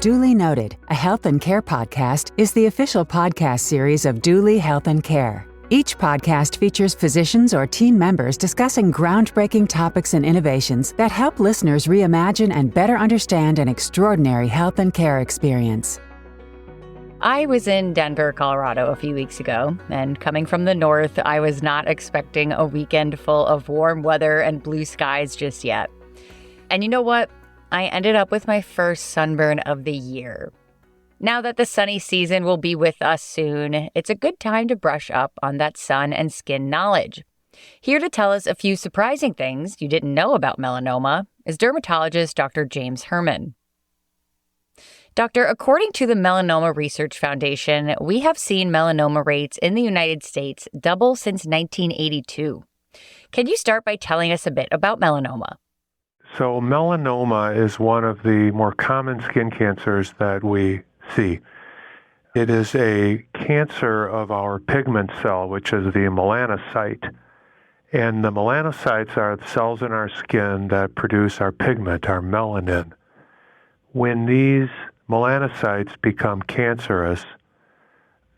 Duly Noted, a health and care podcast, is the official podcast series of Duly Health and Care. Each podcast features physicians or team members discussing groundbreaking topics and innovations that help listeners reimagine and better understand an extraordinary health and care experience. I was in Denver, Colorado a few weeks ago, and coming from the north, I was not expecting a weekend full of warm weather and blue skies just yet. And you know what? I ended up with my first sunburn of the year. Now that the sunny season will be with us soon, it's a good time to brush up on that sun and skin knowledge. Here to tell us a few surprising things you didn't know about melanoma is dermatologist Dr. James Herrmann. Doctor, according to the Melanoma Research Foundation, we have seen melanoma rates in the United States double since 1982. Can you start by telling us a bit about melanoma? So melanoma is one of the more common skin cancers that we see. It is a cancer of our pigment cell, which is the melanocyte. And the melanocytes are the cells in our skin that produce our pigment, our melanin. When these melanocytes become cancerous,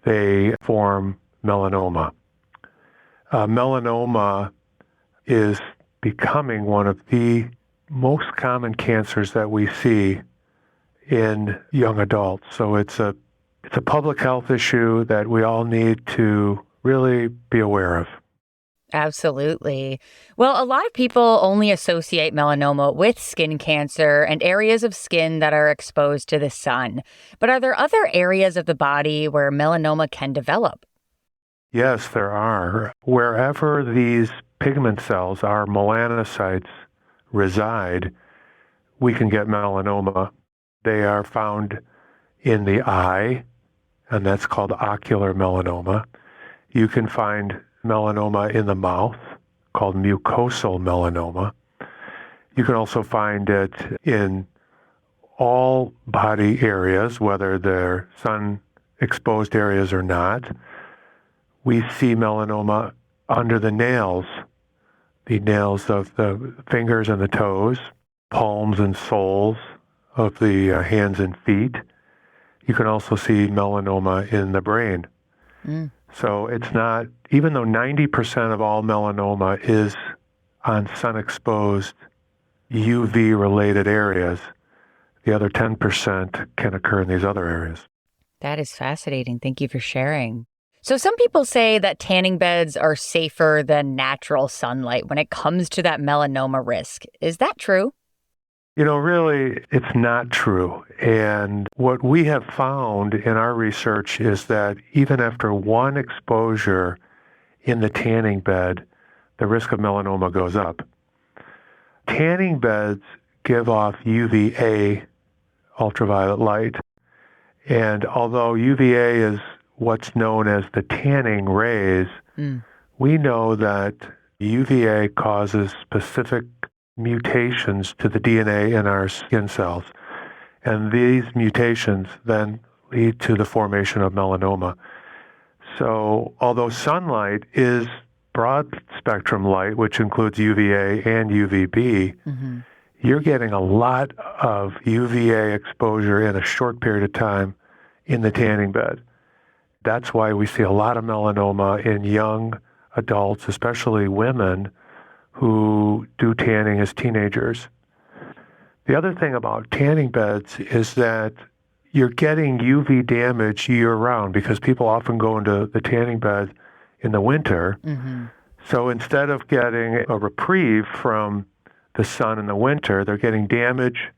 they form melanoma. Melanoma is becoming one of the most common cancers that we see in young adults. So it's a public health issue that we all need to really be aware of. Absolutely. Well, a lot of people only associate melanoma with skin cancer and areas of skin that are exposed to the sun. But are there other areas of the body where melanoma can develop? Yes, there are. Wherever these pigment cells, our melanocytes, reside, we can get melanoma. They are found in the eye, and that's called ocular melanoma. You can find melanoma in the mouth, called mucosal melanoma. You can also find it in all body areas, whether they're sun-exposed areas or not. We see melanoma under the nails of the fingers and the toes, palms and soles of the hands and feet. You can also see melanoma in the brain. So it's not, even though 90% of all melanoma is on sun-exposed UV-related areas, the other 10% can occur in these other areas. That is fascinating. Thank you for sharing. So some people say that tanning beds are safer than natural sunlight when it comes to that melanoma risk. Is that true? You know, really, it's not true. And what we have found in our research is that even after one exposure in the tanning bed, the risk of melanoma goes up. Tanning beds give off UVA, ultraviolet light. And although UVA is what's known as the tanning rays, we know that UVA causes specific mutations to the DNA in our skin cells. And these mutations then lead to the formation of melanoma. So although sunlight is broad spectrum light, which includes UVA and UVB, you're getting a lot of UVA exposure in a short period of time in the tanning bed. That's why we see a lot of melanoma in young adults, especially women who do tanning as teenagers. The other thing about tanning beds is that you're getting UV damage year-round because people often go into the tanning bed in the winter. So instead of getting a reprieve from the sun in the winter, they're getting damage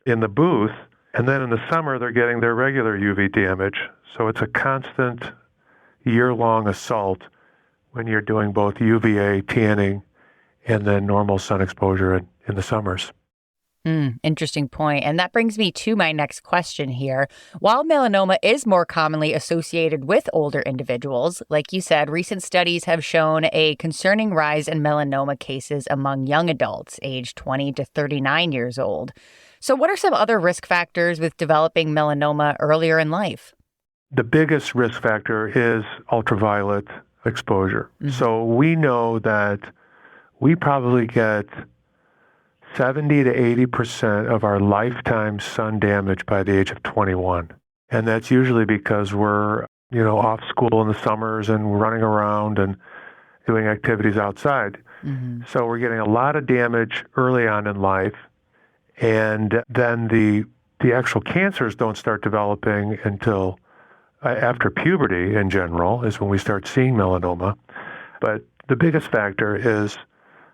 in the booth, and then in the summer they're getting their regular UV damage. So it's a constant year-long assault when you're doing both UVA tanning and then normal sun exposure in the summers. Interesting point. And that brings me to my next question here. While melanoma is more commonly associated with older individuals, like you said, recent studies have shown a concerning rise in melanoma cases among young adults aged 20 to 39 years old. So what are some other risk factors with developing melanoma earlier in life? The biggest risk factor is ultraviolet exposure. So we know that we probably get 70 to 80% of our lifetime sun damage by the age of 21. And that's usually because we're, off school in the summers and running around and doing activities outside. Mm-hmm. So we're getting a lot of damage early on in life. And then the actual cancers don't start developing until after puberty in general is when we start seeing melanoma. But the biggest factor is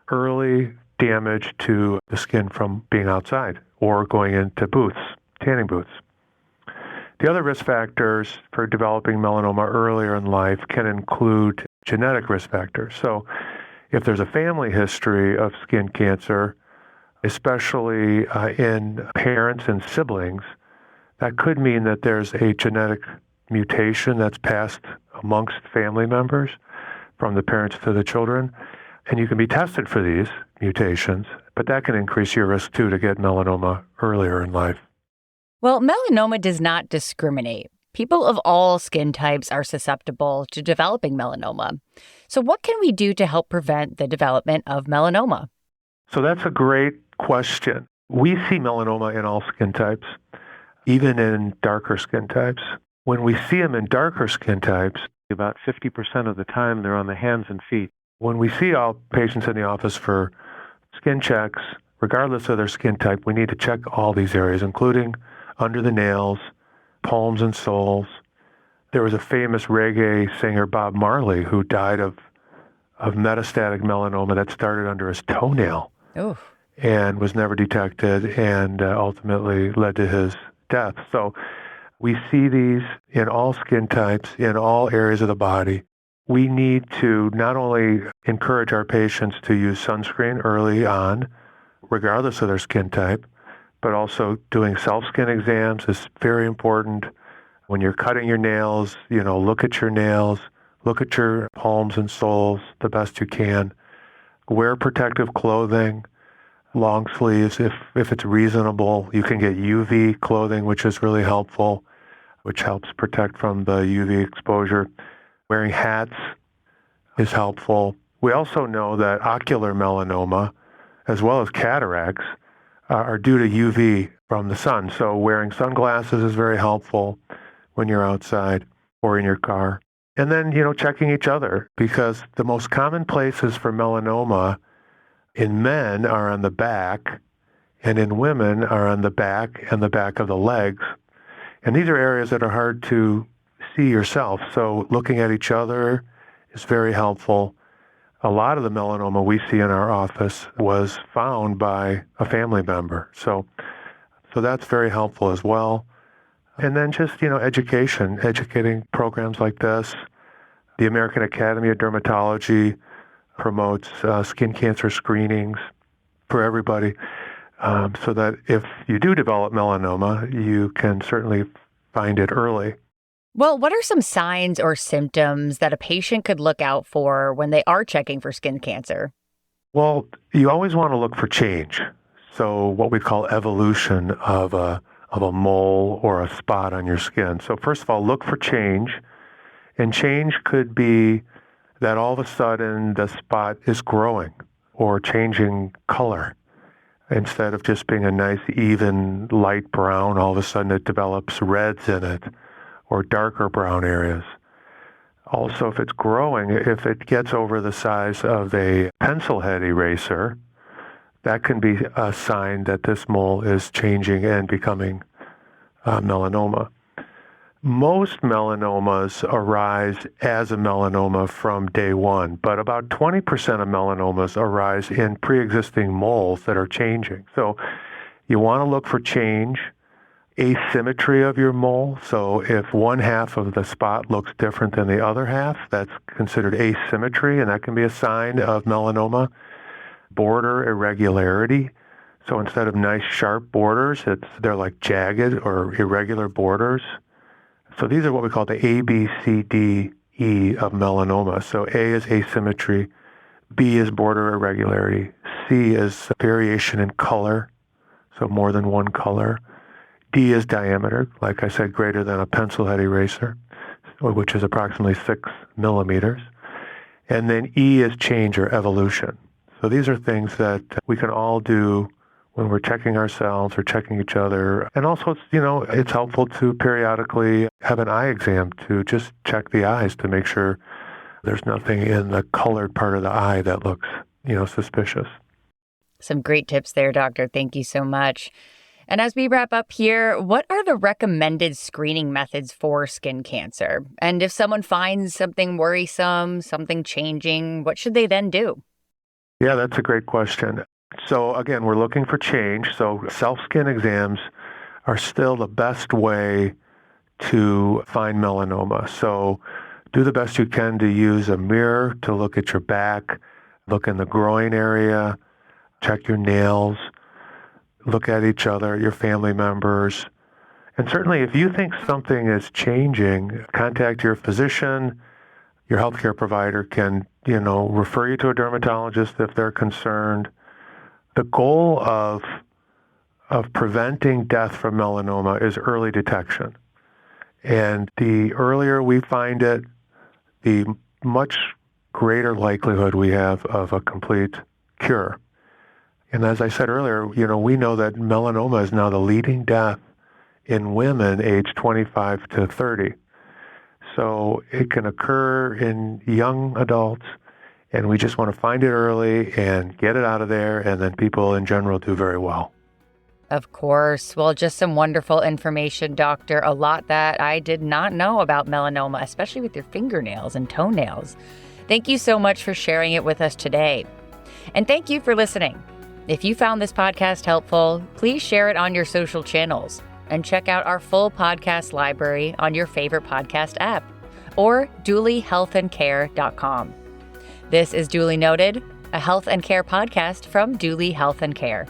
early damage to the skin from being outside or going into booths, tanning booths. The other risk factors for developing melanoma earlier in life can include genetic risk factors. So if there's a family history of skin cancer, especially in parents and siblings, that could mean that there's a genetic mutation that's passed amongst family members from the parents to the children. And you can be tested for these mutations, but that can increase your risk too to get melanoma earlier in life. Well, melanoma does not discriminate. People of all skin types are susceptible to developing melanoma. So what can we do to help prevent the development of melanoma? So that's a great question. We see melanoma in all skin types, even in darker skin types. When we see them in darker skin types, about 50% of the time they're on the hands and feet. When we see all patients in the office for skin checks, regardless of their skin type, we need to check all these areas, including under the nails, palms and soles. There was a famous reggae singer, Bob Marley, who died of metastatic melanoma that started under his toenail. Oof. And was never detected and ultimately led to his death. So we see these in all skin types, in all areas of the body. We need to not only encourage our patients to use sunscreen early on, regardless of their skin type, but also doing self-skin exams is very important. When you're cutting your nails, look at your nails, look at your palms and soles the best you can. Wear protective clothing, long sleeves if it's reasonable. You can get UV clothing, which is really helpful, which helps protect from the UV exposure. Wearing hats is helpful. We also know that ocular melanoma, as well as cataracts, are due to UV from the sun. So wearing sunglasses is very helpful when you're outside or in your car. And then, checking each other, because the most common places for melanoma in men are on the back, and in women are on the back and the back of the legs. And these are areas that are hard to see yourself. So looking at each other is very helpful. A lot of the melanoma we see in our office was found by a family member. So that's very helpful as well. And then just, educating programs like this. The American Academy of Dermatology promotes skin cancer screenings for everybody so that if you do develop melanoma, you can certainly find it early. Well, what are some signs or symptoms that a patient could look out for when they are checking for skin cancer? Well, you always want to look for change. So what we call evolution of a mole or a spot on your skin. So first of all, look for change. And change could be that all of a sudden the spot is growing or changing color. Instead of just being a nice, even, light brown, all of a sudden it develops reds in it or darker brown areas. Also, if it's growing, if it gets over the size of a pencil head eraser, that can be a sign that this mole is changing and becoming melanoma. Most melanomas arise as a melanoma from day one, but about 20% of melanomas arise in pre-existing moles that are changing. So you want to look for change, asymmetry of your mole. So if one half of the spot looks different than the other half, that's considered asymmetry, and that can be a sign of melanoma. Border irregularity. So instead of nice sharp borders, they're like jagged or irregular borders. So these are what we call the A, B, C, D, E of melanoma. So A is asymmetry, B is border irregularity, C is variation in color, so more than one color. D is diameter, like I said, greater than a pencil head eraser, which is approximately 6 millimeters. And then E is change or evolution. So these are things that we can all do when we're checking ourselves or checking each other. And also, it's helpful to periodically have an eye exam to just check the eyes to make sure there's nothing in the colored part of the eye that looks, suspicious. Some great tips there, doctor. Thank you so much. And as we wrap up here, what are the recommended screening methods for skin cancer? And if someone finds something worrisome, something changing, what should they then do? Yeah, that's a great question. So again, we're looking for change. So self-skin exams are still the best way to find melanoma. So do the best you can to use a mirror to look at your back, look in the groin area, check your nails, look at each other, your family members. And certainly if you think something is changing, contact your physician. Your healthcare provider can, refer you to a dermatologist if they're concerned. The goal of preventing death from melanoma is early detection. And the earlier we find it, the much greater likelihood we have of a complete cure. And as I said earlier, we know that melanoma is now the leading death in women aged 25 to 30. So it can occur in young adults, and we just want to find it early and get it out of there, and then people in general do very well. Of course. Well, just some wonderful information, doctor. A lot that I did not know about melanoma, especially with your fingernails and toenails. Thank you so much for sharing it with us today. And thank you for listening. If you found this podcast helpful, please share it on your social channels and check out our full podcast library on your favorite podcast app or dooleyhealthandcare.com. This is Duly Noted, a health and care podcast from Dooley Health and Care.